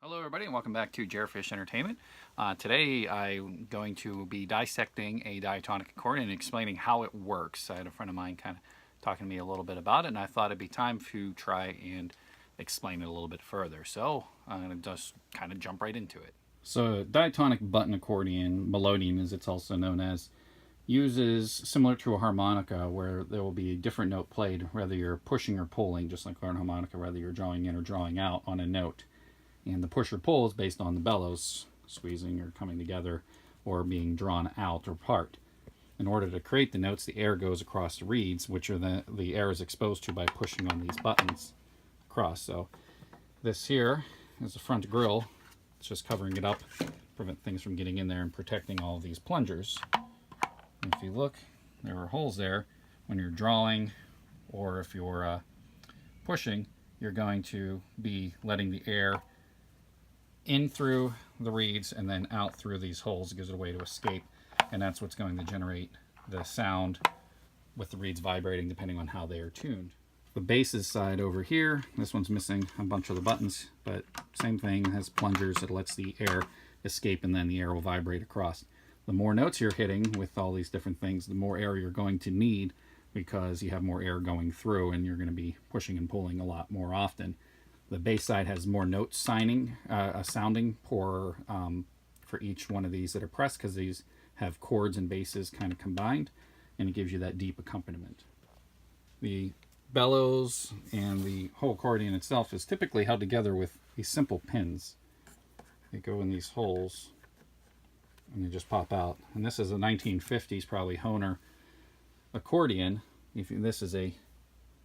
Hello everybody and welcome back to Jerfish Entertainment. Today I'm going to be dissecting a diatonic accordion and explaining how it works. I had a friend of mine kind of talking to me a little bit about it, and I thought it'd be time to try and explain it a little bit further. So I'm going to just kind of jump right into it. So a diatonic button accordion, Melodeon as it's also known as, uses similar to a harmonica where there will be a different note played whether you're pushing or pulling, just like a harmonica, whether you're drawing in or drawing out on a note. And the push or pull is based on the bellows squeezing or coming together or being drawn out or apart. In order to create the notes, the air goes across the reeds, which are the air is exposed to by pushing on these buttons across. So this here is the front grill. It's just covering it up, prevent things from getting in there and protecting all of these plungers. And if you look, there are holes there. When you're drawing or if you're pushing, you're going to be letting the air in through the reeds and then out through these holes. It gives it a way to escape, and that's what's going to generate the sound with the reeds vibrating depending on how they are tuned. The bass's side over here, this one's missing a bunch of the buttons, but same thing, has plungers that lets the air escape and then the air will vibrate across. The more notes you're hitting with all these different things, the more air you're going to need because you have more air going through and you're going to be pushing and pulling a lot more often. The bass side has more notes sounding for each one of these that are pressed, because these have chords and basses kind of combined, and it gives you that deep accompaniment. The bellows and the whole accordion itself is typically held together with these simple pins. They go in these holes and they just pop out. And this is a 1950s probably Hohner accordion. This is a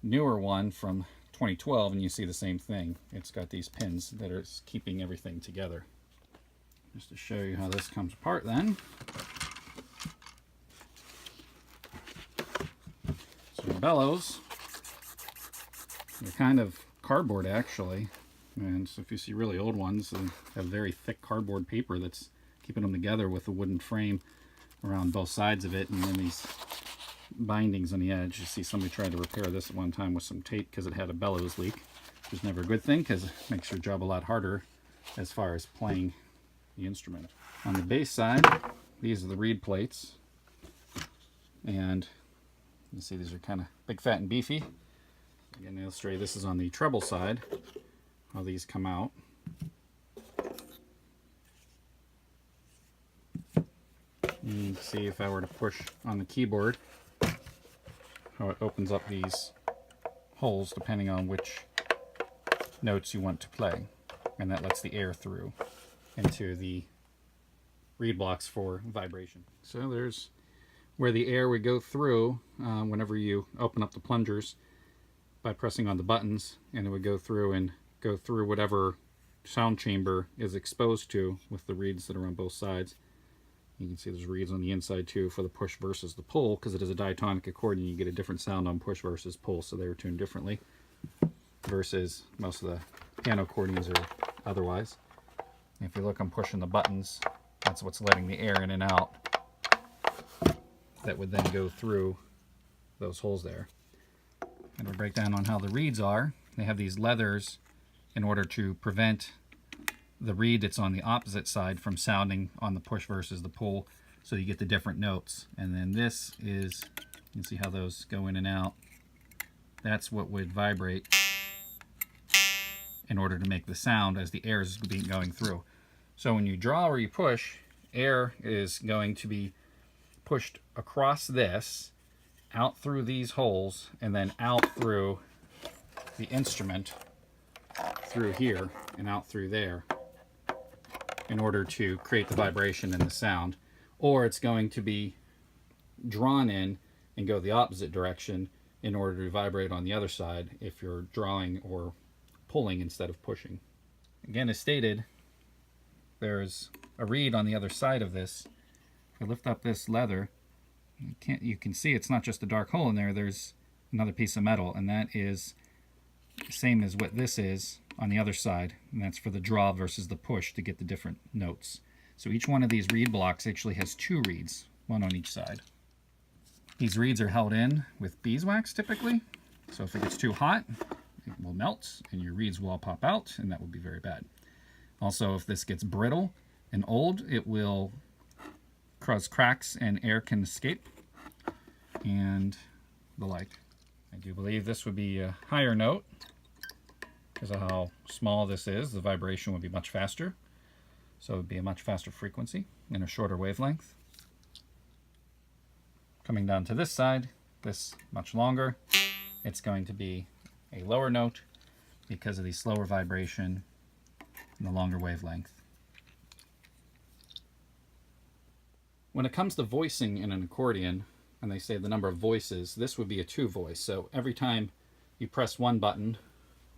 newer one from 2012, and you see the same thing. It's got these pins that are keeping everything together. Just to show you how this comes apart then. So the bellows, they're kind of cardboard actually, and so if you see really old ones, they have very thick cardboard paper that's keeping them together with a wooden frame around both sides of it, and then these bindings on the edge. You see somebody tried to repair this at one time with some tape because it had a bellows leak, which is never a good thing because it makes your job a lot harder as far as playing the instrument. On the bass side, these are the reed plates, and you see these are kind of big, fat, and beefy. Again, to illustrate, this is on the treble side, how these come out. And you can see if I were to push on the keyboard, how it opens up these holes depending on which notes you want to play, and that lets the air through into the reed blocks for vibration. So there's where the air would go through whenever you open up the plungers by pressing on the buttons, and it would go through whatever sound chamber is exposed to with the reeds that are on both sides. You can see there's reeds on the inside too for the push versus the pull, because it is a diatonic accordion. You get a different sound on push versus pull, so they are tuned differently versus most of the piano accordions or otherwise. If you look, I'm pushing the buttons. That's what's letting the air in and out. That would then go through those holes there. And we'll break down on how the reeds are. They have these leathers in order to prevent the reed that's on the opposite side from sounding on the push versus the pull, so you get the different notes. And then this is, you can see how those go in and out. That's what would vibrate in order to make the sound as the air is going through. So when you draw or you push, air is going to be pushed across this, out through these holes, and then out through the instrument, through here and out through there, in order to create the vibration and the sound. Or it's going to be drawn in and go the opposite direction in order to vibrate on the other side if you're drawing or pulling instead of pushing. Again, as stated, there's a reed on the other side of this. If I lift up this leather, you can see it's not just a dark hole in there, there's another piece of metal, and that is the same as what this is on the other side, and that's for the draw versus the push to get the different notes. So each one of these reed blocks actually has two reeds, one on each side. These reeds are held in with beeswax typically, so if it gets too hot, it will melt and your reeds will all pop out, and that would be very bad. Also, if this gets brittle and old, it will cause cracks and air can escape, and the like. I do believe this would be a higher note because of how small this is. The vibration would be much faster, so it would be a much faster frequency and a shorter wavelength. Coming down to this side, this much longer, it's going to be a lower note because of the slower vibration and the longer wavelength. When it comes to voicing in an accordion, and they say the number of voices, this would be a 2-voice. So every time you press one button,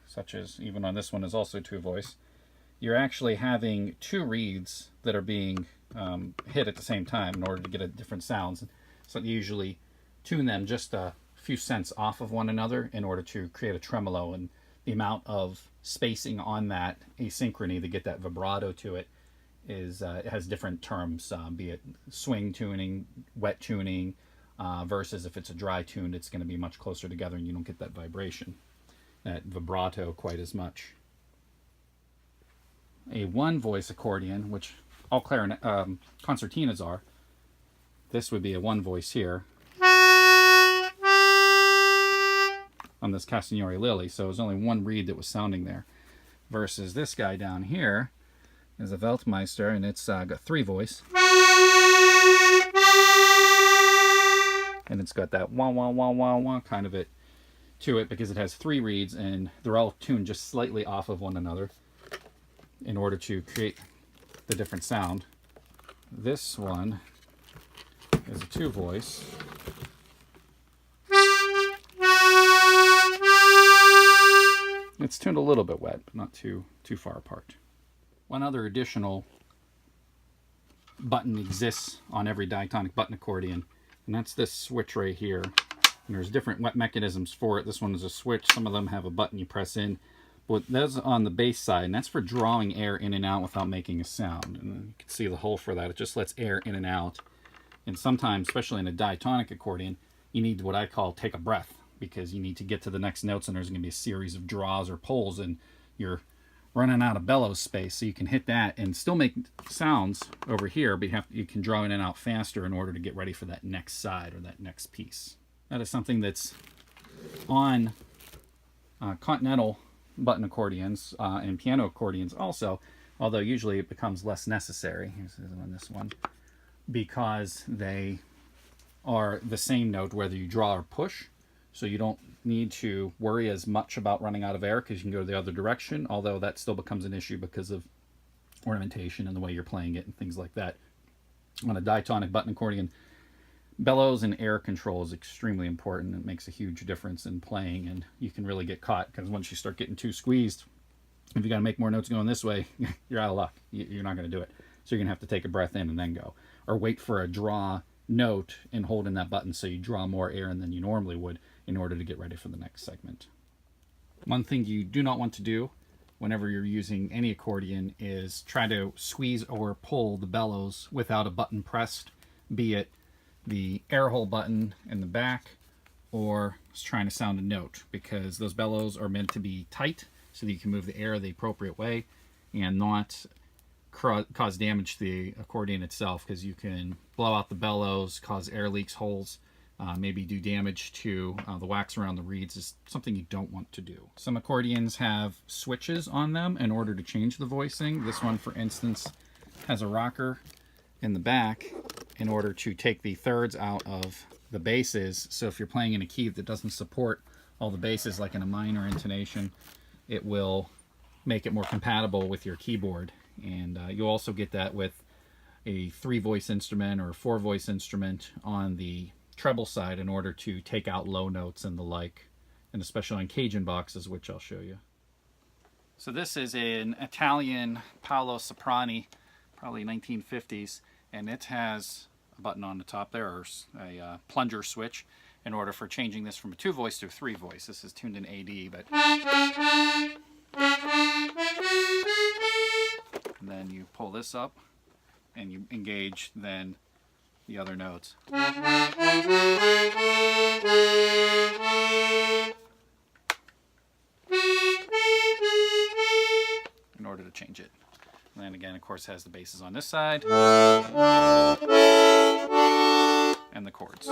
such as even on this one is also 2-voice, you're actually having 2 reeds that are being hit at the same time in order to get a different sounds. So you usually tune them just a few cents off of one another in order to create a tremolo, and the amount of spacing on that asynchrony to get that vibrato to it is it has different terms, be it swing tuning, wet tuning, versus if it's a dry tune, it's going to be much closer together and you don't get that vibration, that vibrato quite as much. A 1-voice accordion, which all concertinas are, this would be a 1-voice here on this Castagnoli Lily, so it was only 1 reed that was sounding there, versus this guy down here is a Weltmeister, and it's got 3-voice. And it's got that wah wah wah wah wah kind of it to it because it has 3 reeds and they're all tuned just slightly off of one another in order to create the different sound. This one is a 2-voice. It's tuned a little bit wet, but not too far apart. One other additional button exists on every diatonic button accordion, and that's this switch right here. And there's different mechanisms for it. This one is a switch. Some of them have a button you press in. But that's on the bass side, and that's for drawing air in and out without making a sound. And you can see the hole for that. It just lets air in and out. And sometimes, especially in a diatonic accordion, you need what I call take a breath, because you need to get to the next notes, and there's going to be a series of draws or pulls, and you're running out of bellows space. So you can hit that and still make sounds over here, but you can draw in and out faster in order to get ready for that next side or that next piece. That is something that's on continental button accordions and piano accordions also, although usually it becomes less necessary. Here's on this one, because they are the same note whether you draw or push, so you don't need to worry as much about running out of air because you can go the other direction, although that still becomes an issue because of ornamentation and the way you're playing it and things like that. On a diatonic button accordion, bellows and air control is extremely important. It makes a huge difference in playing, and you can really get caught because once you start getting too squeezed, if you got to make more notes going this way, you're out of luck. You're not going to do it. So you're going to have to take a breath in and then go, or wait for a draw note and hold in that button so you draw more air than you normally would in order to get ready for the next segment. One thing you do not want to do whenever you're using any accordion is try to squeeze or pull the bellows without a button pressed, be it the air hole button in the back or trying to sound a note, because those bellows are meant to be tight so that you can move the air the appropriate way and not cause damage to the accordion itself, because you can blow out the bellows, cause air leaks, holes, maybe do damage to the wax around the reeds. Is something you don't want to do. Some accordions have switches on them in order to change the voicing. This one, for instance, has a rocker in the back in order to take the thirds out of the basses. So if you're playing in a key that doesn't support all the basses, like in a minor intonation, it will make it more compatible with your keyboard. And you'll also get that with a 3-voice instrument or a 4-voice instrument on the treble side in order to take out low notes and the like, and especially on Cajun boxes, which I'll show you. So this is an Italian Paolo Soprani, probably 1950s, and it has a button on the top there, or a plunger switch, in order for changing this from a 2-voice to a 3-voice. This is tuned in AD, but... And then you pull this up and you engage then the other notes in order to change it. And then again, of course, has the basses on this side. And the chords.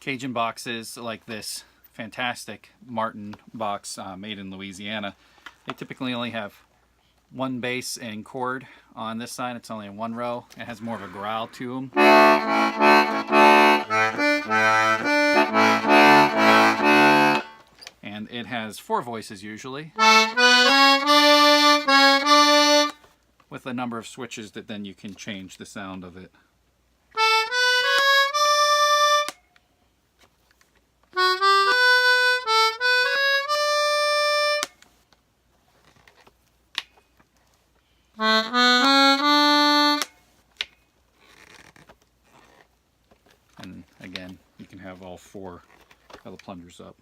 Cajun boxes like this fantastic Martin box made in Louisiana, they typically only have one bass and chord on this side. It's only in one row. It has more of a growl to them. And it has 4 voices usually, with a number of switches that then you can change the sound of it. And again, you can have all 4 of the plungers up.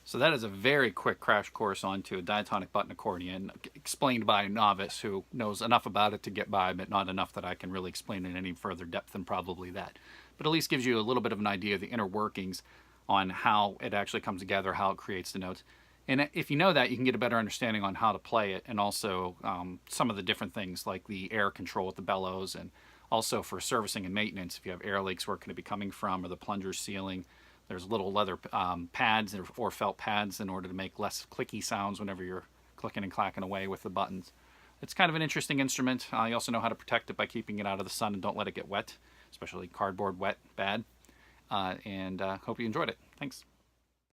So that is a very quick crash course onto a diatonic button accordion, explained by a novice who knows enough about it to get by, but not enough that I can really explain in any further depth than probably that. But at least gives you a little bit of an idea of the inner workings on how it actually comes together, how it creates the notes. And if you know that, you can get a better understanding on how to play it, and also some of the different things like the air control with the bellows, and also for servicing and maintenance, if you have air leaks, where could it be coming from, or the plunger sealing. There's little leather pads or felt pads in order to make less clicky sounds whenever you're clicking and clacking away with the buttons. It's kind of an interesting instrument. You also know how to protect it by keeping it out of the sun and don't let it get wet, especially cardboard wet, bad. And hope you enjoyed it. Thanks.